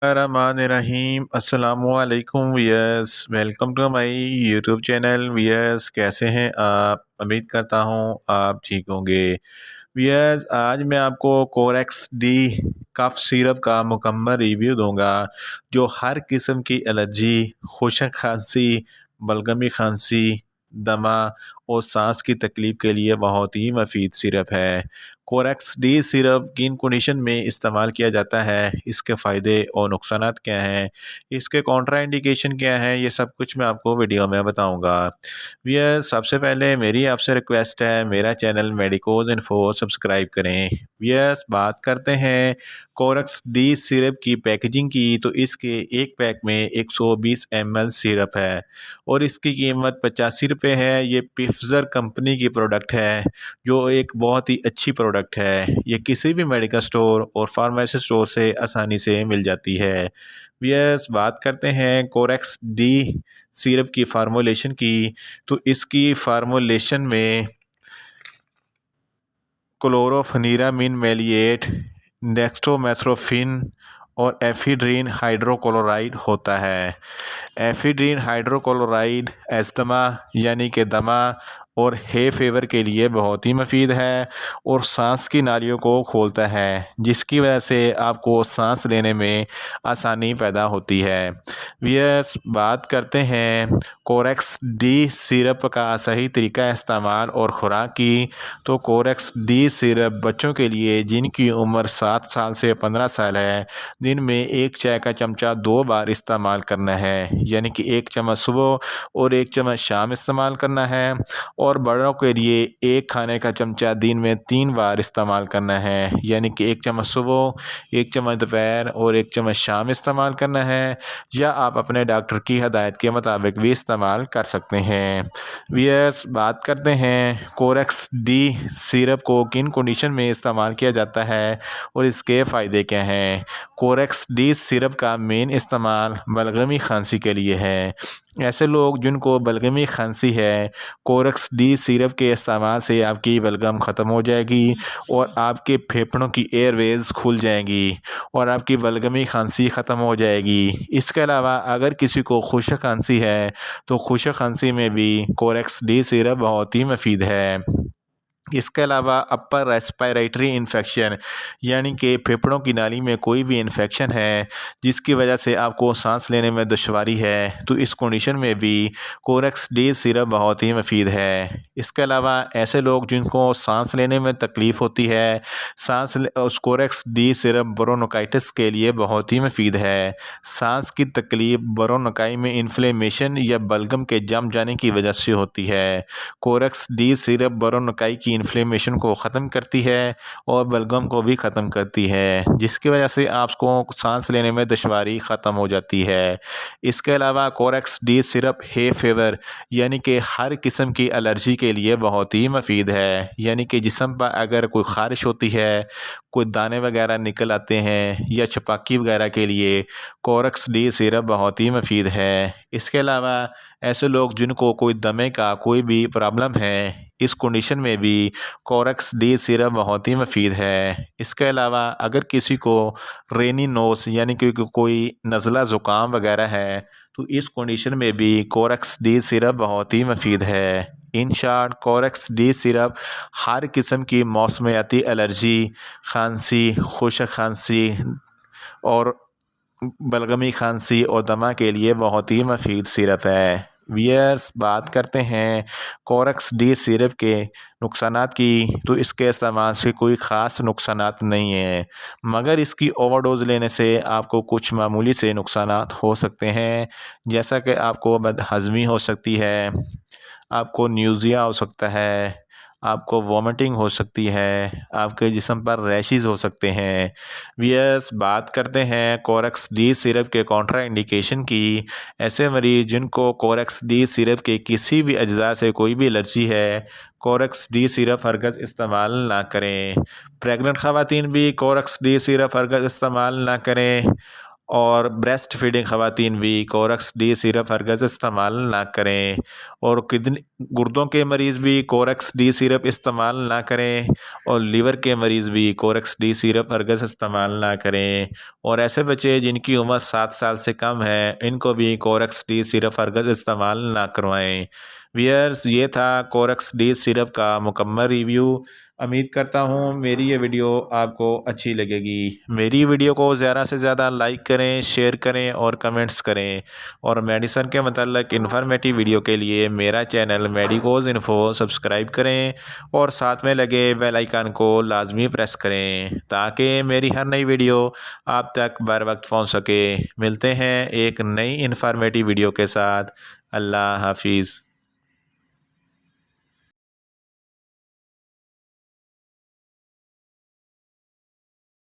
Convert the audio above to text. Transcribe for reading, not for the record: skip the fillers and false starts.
रहीम अस्सलामुअलैकुम viewers, welcome to my YouTube channel. Viewers, कैसे हैं आप? उम्मीद करता हूँ आप ठीक होंगे। वियर्स, आज मैं आपको कोरेक्स डी कफ सिरप का मुकम्मल रिव्यू दूंगा, जो हर किस्म की एलर्जी, खुशक खांसी, बलगमी खांसी, दमा और सांस की तकलीफ़ के लिए बहुत ही मुफीद सिरप है। कोरेक्स डी सिरप किन कंडीशन में इस्तेमाल किया जाता है, इसके फ़ायदे और नुकसानात क्या हैं, इसके कॉन्ट्रा इंडिकेशन क्या है, ये सब कुछ मैं आपको वीडियो में बताऊंगा। भैया, सबसे पहले मेरी आपसे रिक्वेस्ट है, मेरा चैनल मेडिकोज इन्फो सब्सक्राइब करें। भैया, बात करते हैं कोरेक्स डी सिरप की पैकेजिंग की, तो इसके एक पैक में 120 ml सिरप है और इसकी कीमत 85 रुपये है। ये पिफजर कंपनी की प्रोडक्ट है, जो एक बहुत ही अच्छी प्रोडक्ट है। ये किसी भी मेडिकल स्टोर और फार्मेसी स्टोर से आसानी से मिल जाती है। यस, बात करते हैं कोरेक्स डी सिरप की फार्मूलेशन की, तो इसकी फार्मूलेशन में क्लोरोफेनिरामिन मेलिएट, डेक्स्ट्रोमेथ्रोफिन और एफिड्रीन हाइड्रोक्लोराइड होता है। एफिड्रीन हाइड्रोक्लोराइड एस्थमा यानी कि दमा और हे फेवर के लिए बहुत ही मुफीद है और सांस की नालियों को खोलता है, जिसकी वजह से आपको सांस लेने में आसानी पैदा होती है। यस, बात करते हैं कोरेक्स डी सिरप का सही तरीका इस्तेमाल और खुराक की, तो कोरेक्स डी सिरप बच्चों के लिए जिनकी उम्र 7 साल से 15 साल है, दिन में एक चाय का चमचा 2 बार इस्तेमाल करना है, यानी कि एक चम्मच सुबह और एक चम्मच शाम इस्तेमाल करना है। और बड़ों के लिए एक खाने का चमचा दिन में 3 बार इस्तेमाल करना है, यानी कि एक चम्मच सुबह, एक चम्मच दोपहर और एक चम्मच शाम इस्तेमाल करना है, या आप अपने डॉक्टर की हदायत के मुताबिक भी इस्तेमाल कर सकते हैं। वियर्स, बात करते हैं कोरेक्स डी सिरप को किन कंडीशन में इस्तेमाल किया जाता है और इसके फ़ायदे क्या हैं। कोरेक्स डी सिरप का मेन इस्तेमाल बलगमी खांसी के लिए है। ऐसे लोग जिनको बलगमी खांसी है, कोरेक्स डी सिरप के इस्तेमाल से आपकी बलगम ख़त्म हो जाएगी और आपके फेफड़ों की एयरवेज खुल जाएंगी और आपकी बलगमी खांसी ख़त्म हो जाएगी। इसके अलावा अगर किसी को खुशक खांसी है, तो खुशक खांसी में भी कोरेक्स डी सिरप बहुत ही मुफीद है। इसके अलावा अपर रेस्पिरेटरी इन्फेक्शन, यानी कि फेफड़ों की नाली में कोई भी इन्फेक्शन है जिसकी वजह से आपको सांस लेने में दुश्वारी है, तो इस कंडीशन में भी कोरेक्स डी सिरप बहुत ही मुफीद है। इसके अलावा ऐसे लोग जिनको सांस लेने में तकलीफ़ होती है, उस कोरेक्स डी सिरप ब्रोंकाइटिस के लिए बहुत ही मुफीद है। सांस की तकलीफ़ ब्रोंकाई में इन्फ्लेमेशन या बलगम के जम जाने की वजह से होती है। कोरेक्स डी सिरप ब्रोंकाई की इन्फ्लेमेशन को ख़त्म करती है और बलगम को भी ख़त्म करती है, जिसकी वजह से आपको सांस लेने में दुश्वारी ख़त्म हो जाती है। इसके अलावा कोरेक्स डी सिरप हे फेवर, यानी कि हर किस्म की एलर्जी के लिए बहुत ही मुफीद है। यानी कि जिस्म पर अगर कोई ख़ारिश होती है, कोई दाने वगैरह निकल आते हैं या छपाकी वगैरह के लिए कोरेक्स डी सिरप बहुत ही मुफीद है। इसके अलावा ऐसे लोग जिनको कोई दमे का कोई भी प्रॉब्लम है, इस कंडीशन में भी कोरेक्स डी सिरप बहुत ही मुफीद है। इसके अलावा अगर किसी को रेनी नोज यानी कि कोई नज़ला ज़ुकाम वगैरह है, तो इस कंडीशन में भी कोरेक्स डी सिरप बहुत ही मुफीद है। In short, Corex D syrup हर किस्म की मौसमियाती एलर्जी, खांसी, खुशक खांसी और बलगमी खांसी और दमा के लिए बहुत ही मुफीद सिरप है। वियर्स, बात करते हैं कोरेक्स डी सिरप के नुकसानात की, तो इसके इस्तेमाल से कोई ख़ास नुकसानात नहीं है, मगर इसकी ओवरडोज लेने से आपको कुछ मामूली से नुकसानात हो सकते हैं, जैसा कि आपको बदहज़मी हो सकती है, आपको न्यूज़िया हो सकता है, आपको वॉमिटिंग हो सकती है, आपके जिस्म पर रैशेज़ हो सकते हैं। वियर्स, बात करते हैं कोरेक्स डी सिरप के कॉन्ट्रा इंडिकेशन की। ऐसे मरीज़ जिनको कोरेक्स डी सिरप के किसी भी अज्जा से कोई भी एलर्जी है, कोरेक्स डी सिरप हरगिज़ इस्तेमाल ना करें। प्रेग्नेंट ख़वातीन भी कोरेक्स डी सिरप हरगिज़ इस्तेमाल ना करें। और ब्रेस्ट फीडिंग ख़वातीन भी कोरेक्स डी सिरप हरगज़ इस्तेमाल ना करें। और किडनी गुर्दों के मरीज़ भी कोरेक्स डी सिरप इस्तेमाल ना करें और लीवर के मरीज़ भी कोरेक्स डी सिरप हरगज़ इस्तेमाल ना करें। और ऐसे बच्चे जिनकी उम्र 7 साल से कम है, इनको भी कोरेक्स डी सिरप हरगज़ इस्तेमाल ना करवाएं। वियर्स, ये था कोरेक्स डी सिरप का मुकम्मल रिव्यू। उम्मीद करता हूँ मेरी ये वीडियो आपको अच्छी लगेगी। मेरी वीडियो को ज़्यादा से ज़्यादा लाइक करें, शेयर करें और कमेंट्स करें। और मेडिसन के मतलब इन्फॉर्मेटिव वीडियो के लिए मेरा चैनल मेडिकोज इन्फो सब्सक्राइब करें और साथ में लगे बेल आइकन को लाजमी प्रेस करें ताकि मेरी हर नई वीडियो आप तक बर वक्त पहुँच सके। मिलते हैं एक नई इन्फॉर्मेटिव वीडियो के साथ। अल्लाह हाफिज़।